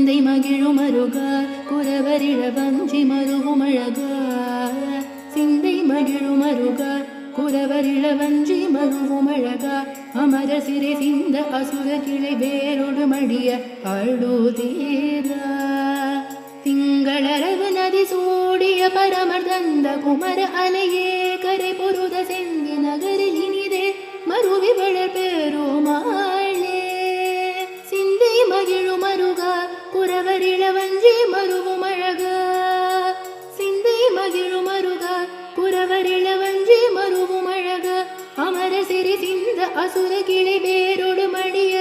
சிந்தை மகிழும் அருகா குறவரிழ வஞ்சி மருவும் அழகா சிந்தை மகிழும் அருகா குறவரிழ வஞ்சி மருவும் அழகா அமர சிறை சிந்த அசுர கிளை வேரோடு மடிய அழுதீரா திங்களரவு நதி சூடிய பரமர் தந்த குமர அலையே கரை பொருத செந்தி நகரில் இனிதே மருவி வளர் பெருமாளே சிந்தை மகிழும் அருகா குறவரிழ வஞ்சி மருவும் அழகா சிந்தை மகிழும் அருகா குறவரிழ வஞ்சி மருவும் அழகா அமர சிறி சிந்த அசுர கிளை வேரோடு மடிய